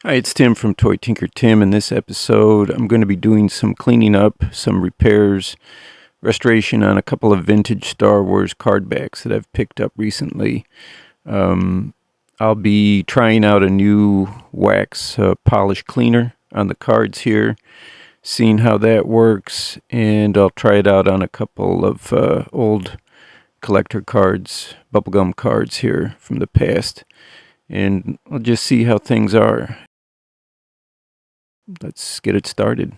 Hi, it's Tim from Toy Tinker Tim. In this episode, I'm going to be doing some cleaning up, some repairs, restoration on a couple of vintage Star Wars card backs that I've picked up recently. Um, I'll be trying out a new wax polish cleaner on the cards here, seeing how that works, and I'll try it out on a couple of old collector cards, bubblegum cards here from the past, and I'll just see how things are. Let's get it started.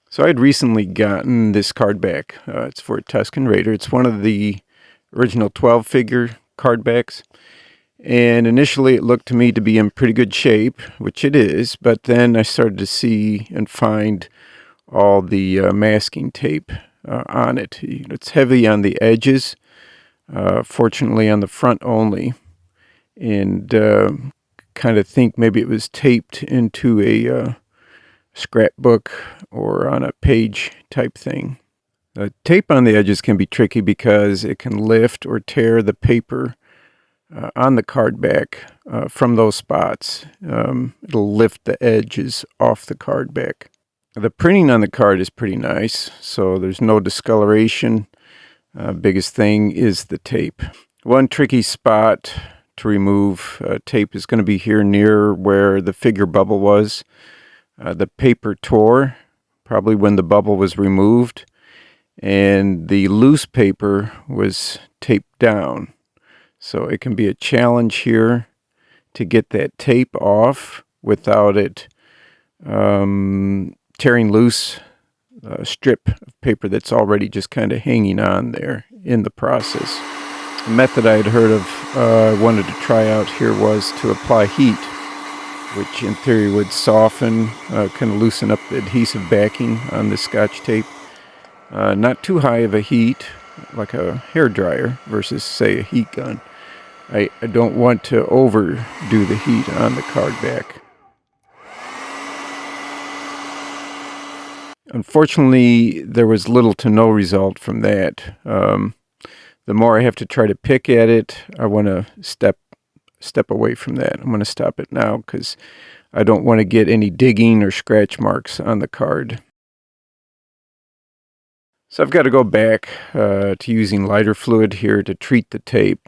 So I'd recently gotten this card back. It's for a Tusken Raider. It's one of the original 12-figure card backs. And initially it looked to me to be in pretty good shape, which it is. But then I started to see and find all the masking tape on it. It's heavy on the edges, fortunately on the front only. And kind of think maybe it was taped into a scrapbook or on a page type thing. Tape on the edges can be tricky because it can lift or tear the paper on the card back from those spots. It'll lift the edges off the card back. The printing on the card is pretty nice, so there's no discoloration. Biggest thing is the tape. One tricky spot to remove tape is going to be here near where the figure bubble was. The paper tore, probably when the bubble was removed, and the loose paper was taped down. So it can be a challenge here to get that tape off without it tearing loose a strip of paper that's already just kind of hanging on there in the process. The method I had heard of, I wanted to try out here, was to apply heat, which in theory would soften, kind of loosen up the adhesive backing on the Scotch tape. Not too high of a heat, like a hair dryer versus, say, a heat gun. I don't want to overdo the heat on the card back. Unfortunately, there was little to no result from that. The more I have to try to pick at it, I want to step away from that. I'm going to stop it now because I don't want to get any digging or scratch marks on the card. So I've got to go back to using lighter fluid here to treat the tape.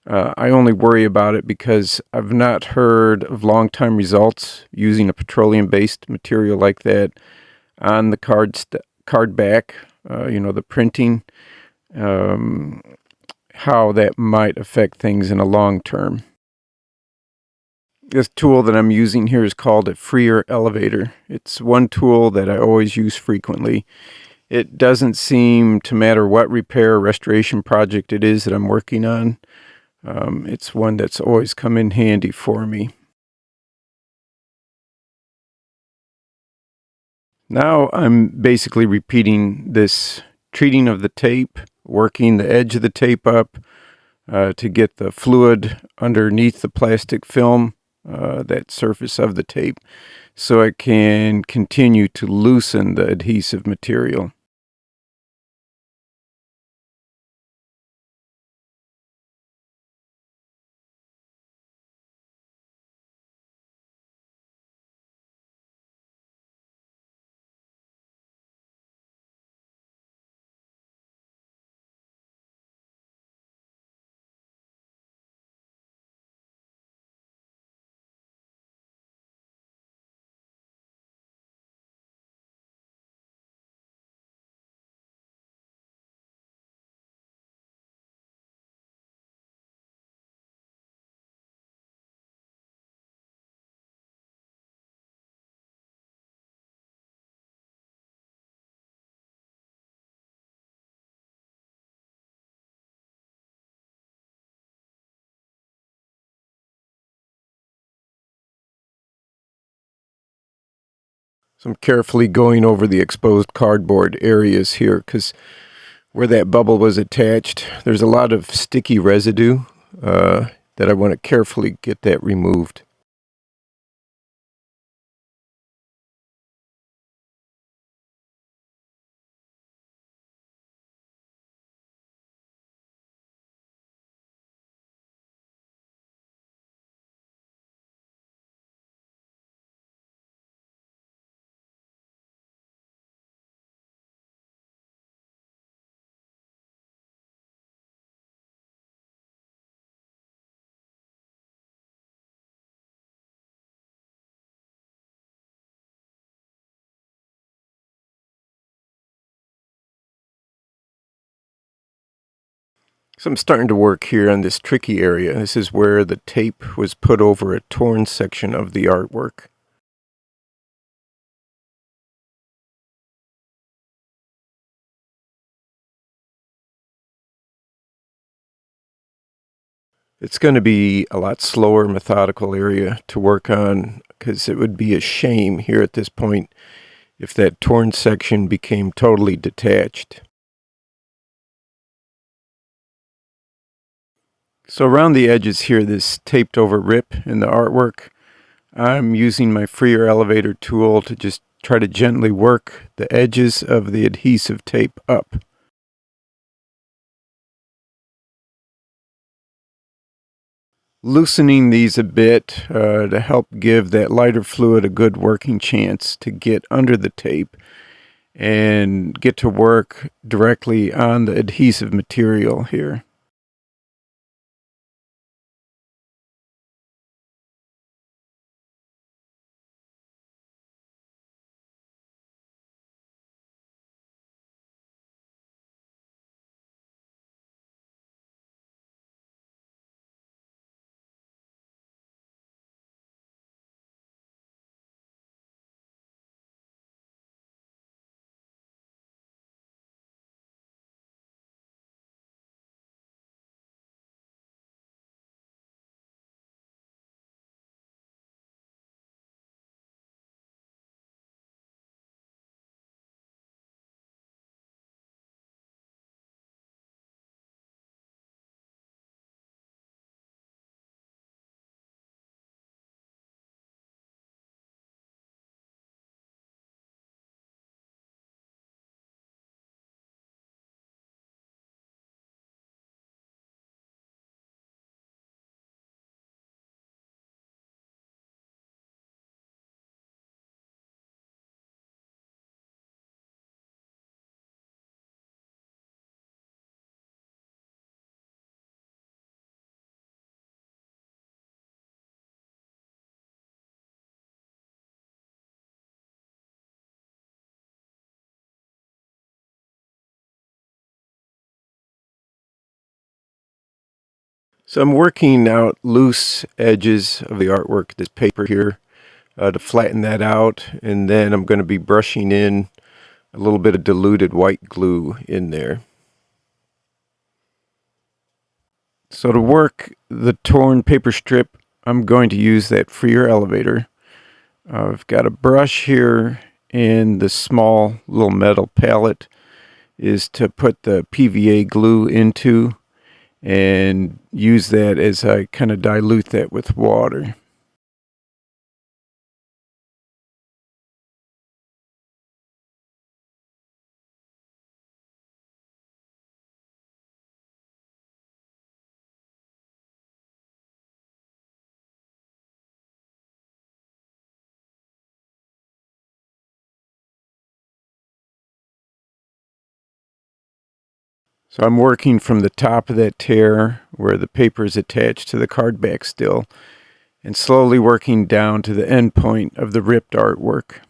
I only worry about it because I've not heard of long-time results using a petroleum-based material like that on the card back, the printing, how that might affect things in a long term. This tool that I'm using here is called a freer elevator. It's one tool that I always use frequently. It doesn't seem to matter what repair or restoration project it is that I'm working on. It's one that's always come in handy for me. Now I'm basically repeating this treating of the tape, working the edge of the tape up to get the fluid underneath the plastic film, that surface of the tape, so it can continue to loosen the adhesive material. So I'm carefully going over the exposed cardboard areas here because where that bubble was attached, there's a lot of sticky residue that I want to carefully get that removed. So I'm starting to work here on this tricky area. This is where the tape was put over a torn section of the artwork. It's going to be a lot slower, methodical area to work on because it would be a shame here at this point if that torn section became totally detached. So around the edges here, this taped over rip in the artwork, I'm using my freer elevator tool to just try to gently work the edges of the adhesive tape up. Loosening these a bit to help give that lighter fluid a good working chance to get under the tape and get to work directly on the adhesive material here. So I'm working out loose edges of the artwork, this paper here, to flatten that out, and then I'm going to be brushing in a little bit of diluted white glue in there. So to work the torn paper strip, I'm going to use that freer elevator. I've got a brush here, and the small little metal palette is to put the PVA glue into and use that as I kind of dilute that with water. So I'm working from the top of that tear where the paper is attached to the cardback still, and slowly working down to the end point of the ripped artwork.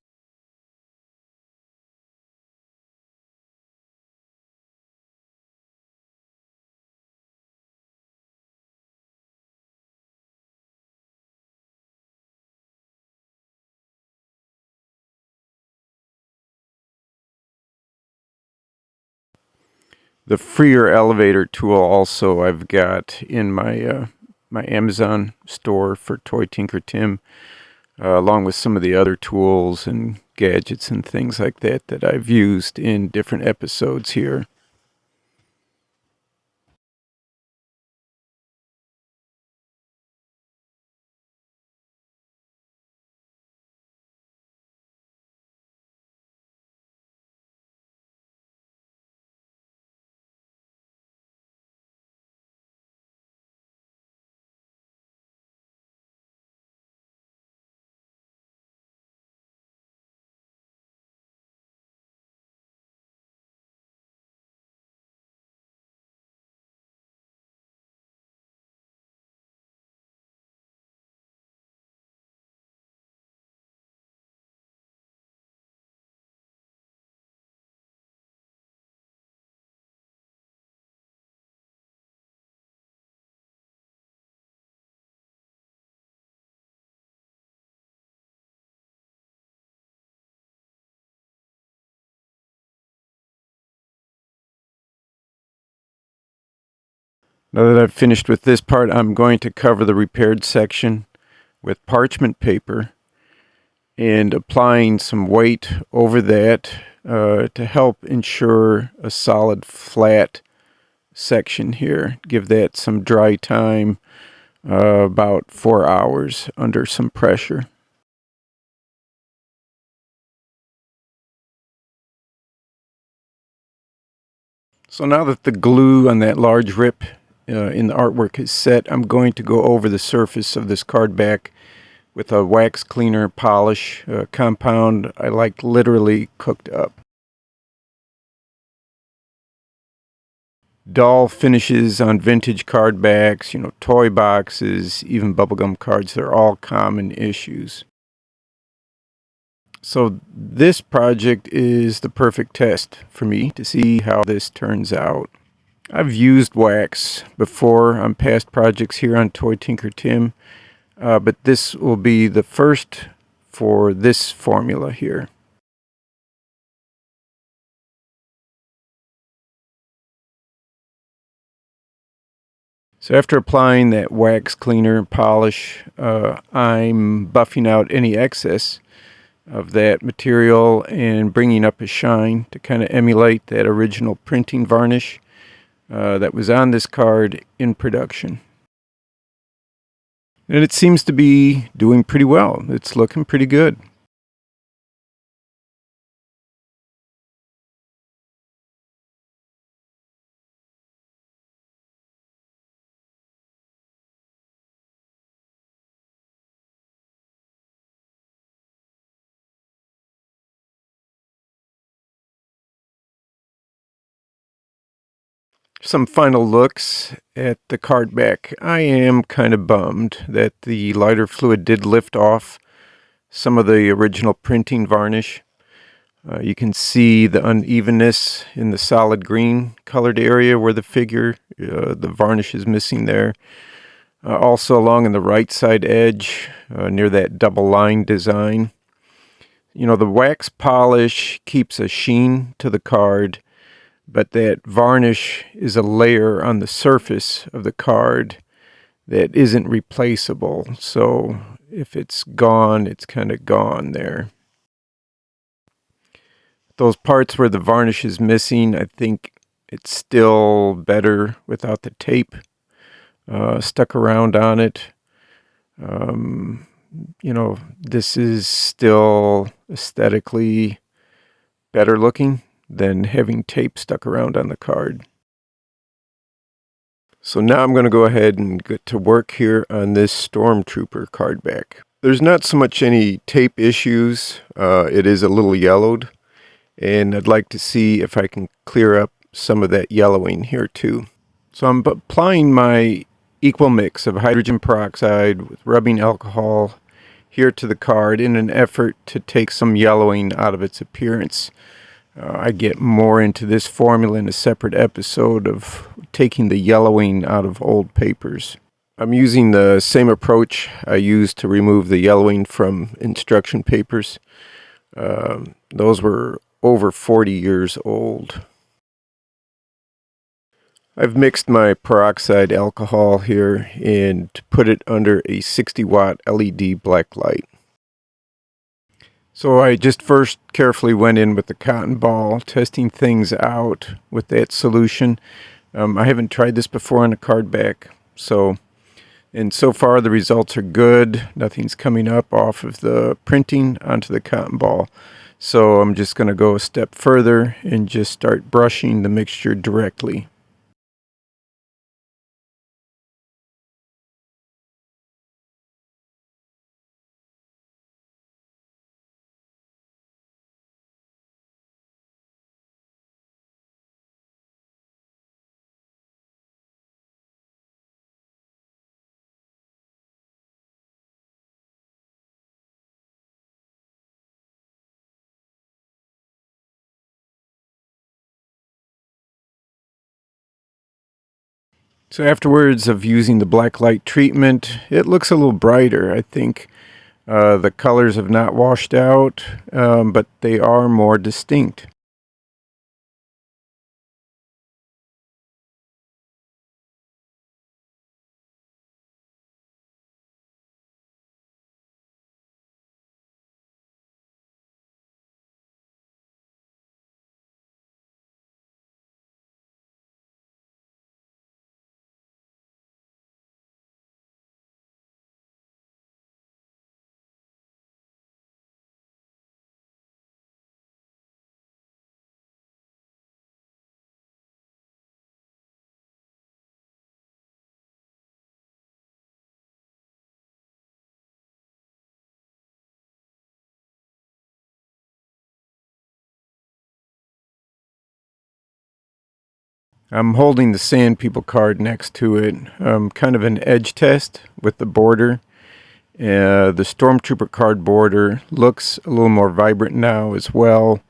The freer elevator tool also I've got in my Amazon store for Toy Tinker Tim, along with some of the other tools and gadgets and things like that that I've used in different episodes here. Now that I've finished with this part, I'm going to cover the repaired section with parchment paper and applying some weight over that to help ensure a solid flat section here. Give that some dry time, about 4 hours under some pressure. So now that the glue on that large rip in the artwork is set, I'm going to go over the surface of this card back with a wax cleaner polish compound I like literally cooked up. Dull finishes on vintage card backs, toy boxes, even bubblegum cards, they're all common issues. So this project is the perfect test for me to see how this turns out. I've used wax before on past projects here on Toy Tinker Tim, but this will be the first for this formula here. So after applying that wax cleaner polish, I'm buffing out any excess of that material and bringing up a shine to kind of emulate that original printing varnish that was on this card in production. And it seems to be doing pretty well. It's looking pretty good. Some final looks at the card back. I am kind of bummed that the lighter fluid did lift off some of the original printing varnish. You can see the unevenness in the solid green colored area where the figure, the varnish is missing there. Also along in the right side edge, near that double line design. The wax polish keeps a sheen to the card, but that varnish is a layer on the surface of the card that isn't replaceable. So if it's gone, it's kind of gone there. Those parts where the varnish is missing, I think it's still better without the tape stuck around on it. This is still aesthetically better looking than having tape stuck around on the card. So now I'm going to go ahead and get to work here on this Stormtrooper card back. There's not so much any tape issues. It is a little yellowed, and I'd like to see if I can clear up some of that yellowing here too. So I'm applying my equal mix of hydrogen peroxide with rubbing alcohol here to the card in an effort to take some yellowing out of its appearance. I get more into this formula in a separate episode of taking the yellowing out of old papers. I'm using the same approach I used to remove the yellowing from instruction papers. Those were over 40 years old. I've mixed my peroxide alcohol here and put it under a 60-watt LED black light. So I just first carefully went in with the cotton ball, testing things out with that solution. I haven't tried this before on a card back, so far the results are good. Nothing's coming up off of the printing onto the cotton ball. So I'm just going to go a step further and just start brushing the mixture directly. So afterwards of using the black light treatment, it looks a little brighter. I think the colors have not washed out, but they are more distinct. I'm holding the Sand People card next to it, kind of an edge test with the border. The Stormtrooper card border looks a little more vibrant now as well.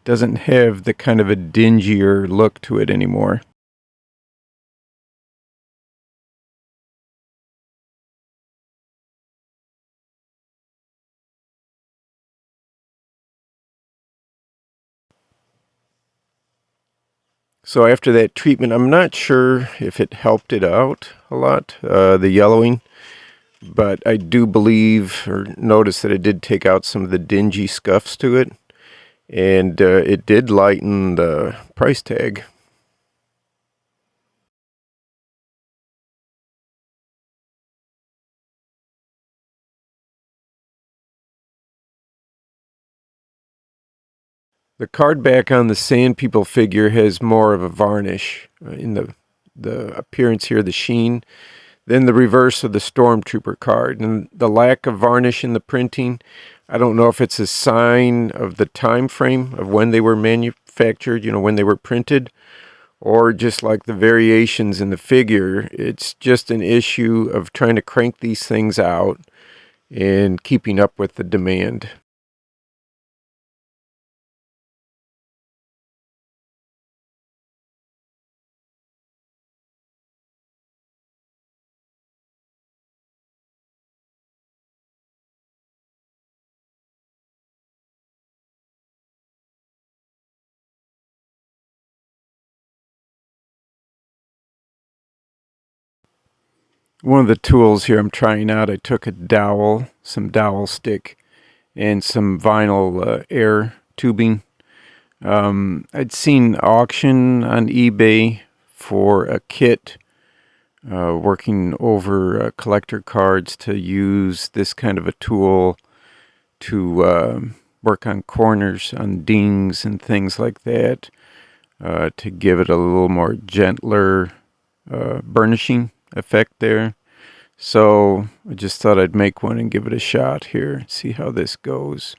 Doesn't have the kind of a dingier look to it anymore. So after that treatment, I'm not sure if it helped it out a lot, the yellowing, but I do believe or notice that it did take out some of the dingy scuffs to it, and it did lighten the price tag. The card back on the Sand People figure has more of a varnish in the appearance here, the sheen, than the reverse of the Stormtrooper card. And the lack of varnish in the printing, I don't know if it's a sign of the time frame of when they were manufactured, when they were printed, or just like the variations in the figure. It's just an issue of trying to crank these things out and keeping up with the demand. One of the tools here I'm trying out, I took a dowel, some dowel stick, and some vinyl air tubing. I'd seen auction on eBay for a kit working over collector cards to use this kind of a tool to work on corners, on dings and things like that, to give it a little more gentler burnishing effect there. So I just thought I'd make one and give it a shot here, see how this goes.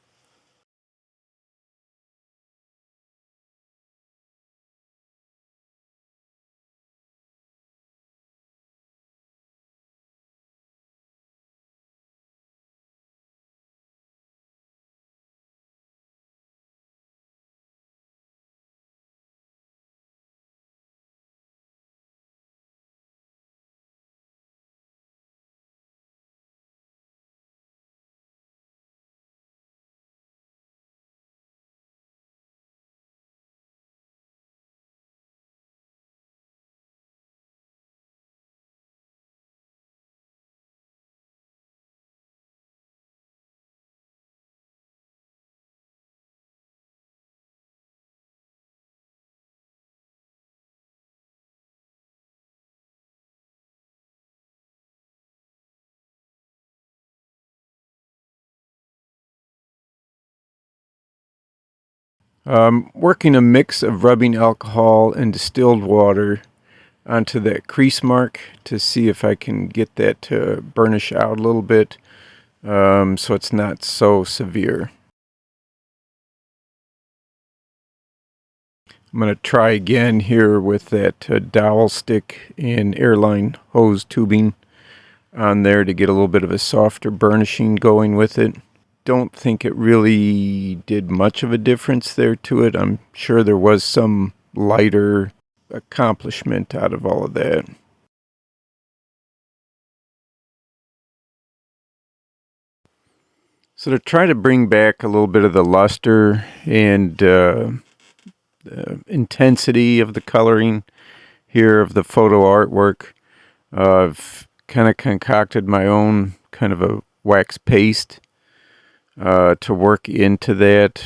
Working a mix of rubbing alcohol and distilled water onto that crease mark to see if I can get that to burnish out a little bit, so it's not so severe. I'm going to try again here with that dowel stick and airline hose tubing on there to get a little bit of a softer burnishing going with it. Don't think it really did much of a difference there to it. I'm sure there was some lighter accomplishment out of all of that. So to try to bring back a little bit of the luster and the intensity of the coloring here of the photo artwork, I've kind of concocted my own kind of a wax paste to work into that,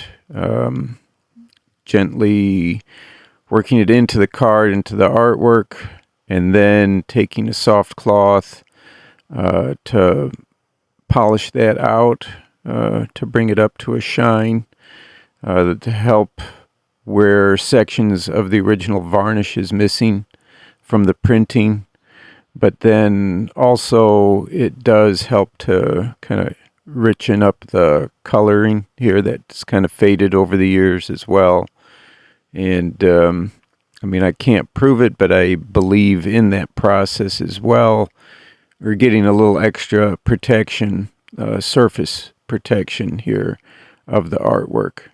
gently working it into the card, into the artwork, and then taking a soft cloth to polish that out, to bring it up to a shine, to help where sections of the original varnish is missing from the printing. But then also it does help to kind of richen up the coloring here that's kind of faded over the years as well. And I mean, I can't prove it, but I believe in that process as well. We're getting a little extra protection, surface protection here of the artwork.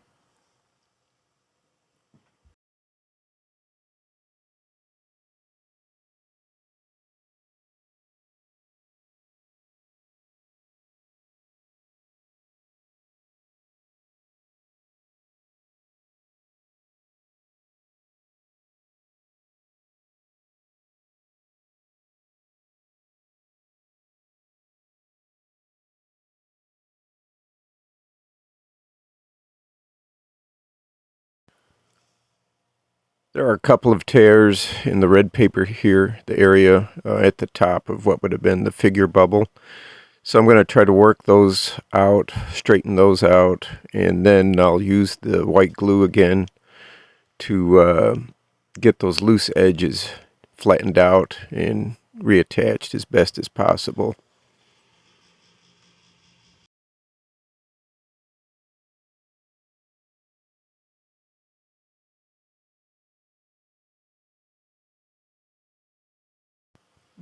There are a couple of tears in the red paper here, the area at the top of what would have been the figure bubble. So I'm going to try to work those out, straighten those out, and then I'll use the white glue again to get those loose edges flattened out and reattached as best as possible.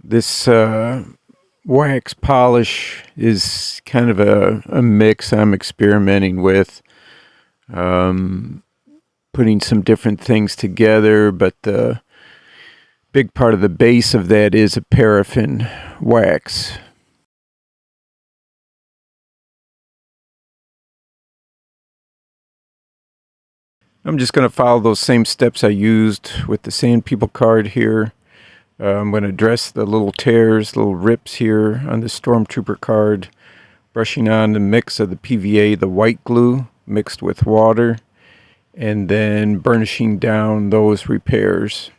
This wax polish is kind of a mix I'm experimenting with, putting some different things together, but the big part of the base of that is a paraffin wax. I'm just going to follow those same steps I used with the Sand People card here. I'm going to dress the little tears, little rips here on the Stormtrooper card, brushing on the mix of the PVA, the white glue mixed with water, and then burnishing down those repairs.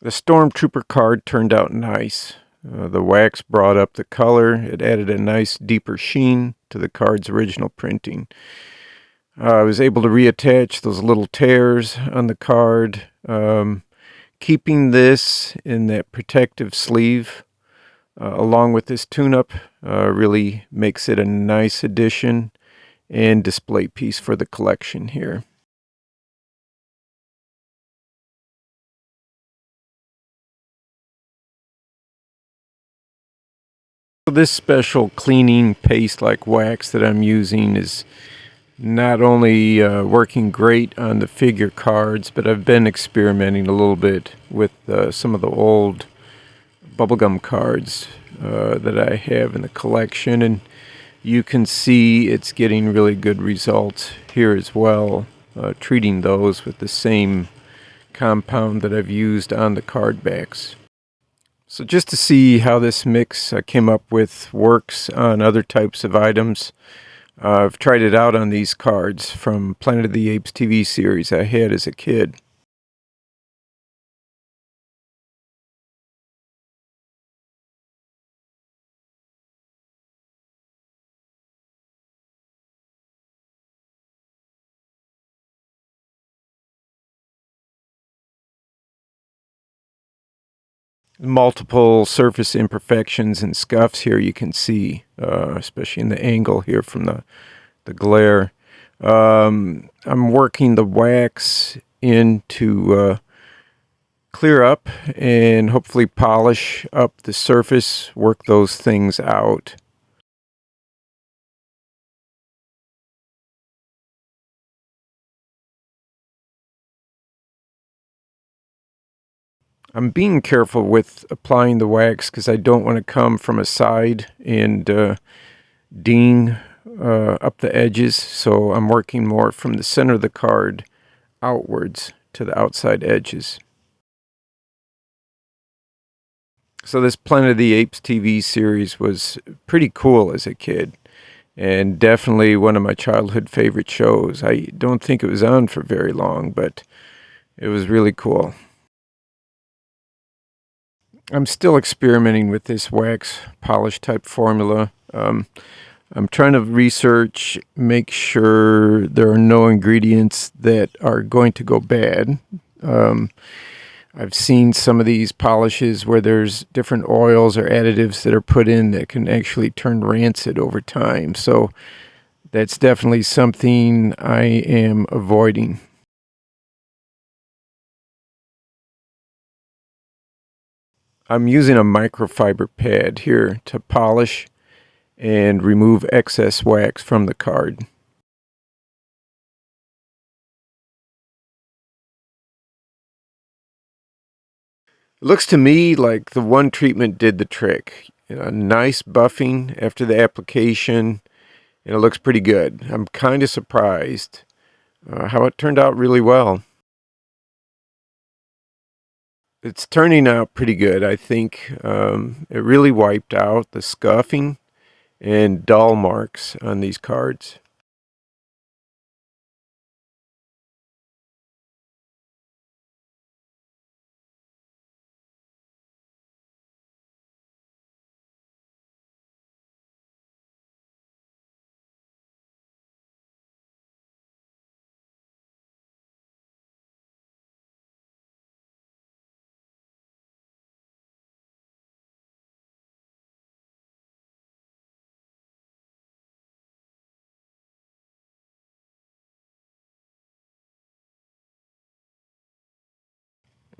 The Stormtrooper card turned out nice. The wax brought up the color. It added a nice deeper sheen to the card's original printing. I was able to reattach those little tears on the card. Keeping this in that protective sleeve along with this tune-up really makes it a nice addition and display piece for the collection here. This special cleaning paste-like wax that I'm using is not only working great on the figure cards, but I've been experimenting a little bit with some of the old bubblegum cards that I have in the collection, and you can see it's getting really good results here as well, treating those with the same compound that I've used on the card backs. So just to see how this mix I came up with works on other types of items, I've tried it out on these cards from Planet of the Apes TV series I had as a kid. Multiple surface imperfections and scuffs here you can see, especially in the angle here from the glare. I'm working the wax in to clear up and hopefully polish up the surface, work those things out. I'm being careful with applying the wax because I don't want to come from a side and ding up the edges. So I'm working more from the center of the card outwards to the outside edges. So this Planet of the Apes TV series was pretty cool as a kid, and definitely one of my childhood favorite shows. I don't think it was on for very long, but it was really cool. I'm still experimenting with this wax polish type formula. I'm trying to research, make sure there are no ingredients that are going to go bad. I've seen some of these polishes where there's different oils or additives that are put in that can actually turn rancid over time. So that's definitely something I am avoiding. I'm using a microfiber pad here to polish and remove excess wax from the card. It looks to me like the one treatment did the trick. A nice buffing after the application, and it looks pretty good. I'm kind of surprised how it turned out really well. It's turning out pretty good. I think it really wiped out the scuffing and dull marks on these cards.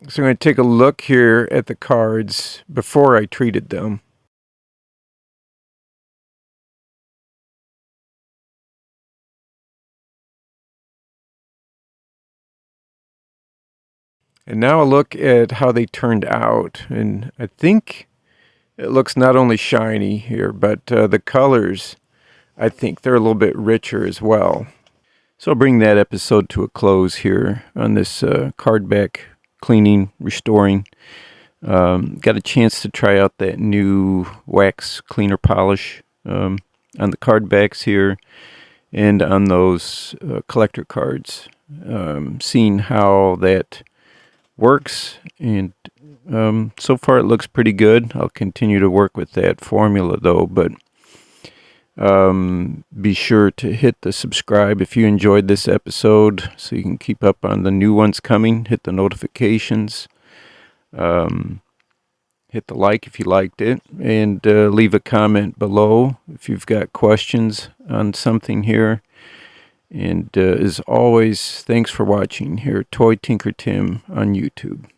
So I'm going to take a look here at the cards before I treated them. And now a look at how they turned out. And I think it looks not only shiny here, but the colors, I think they're a little bit richer as well. So I'll bring that episode to a close here on this cardback cleaning, restoring. Got a chance to try out that new wax cleaner polish on the card backs here and on those collector cards. Seeing how that works, and so far it looks pretty good. I'll continue to work with that formula though, but be sure to hit the subscribe if you enjoyed this episode so you can keep up on the new ones coming. Hit the notifications. Hit the like if you liked it, and leave a comment below if you've got questions on something here. And as always, thanks for watching here, Toy Tinker Tim on YouTube.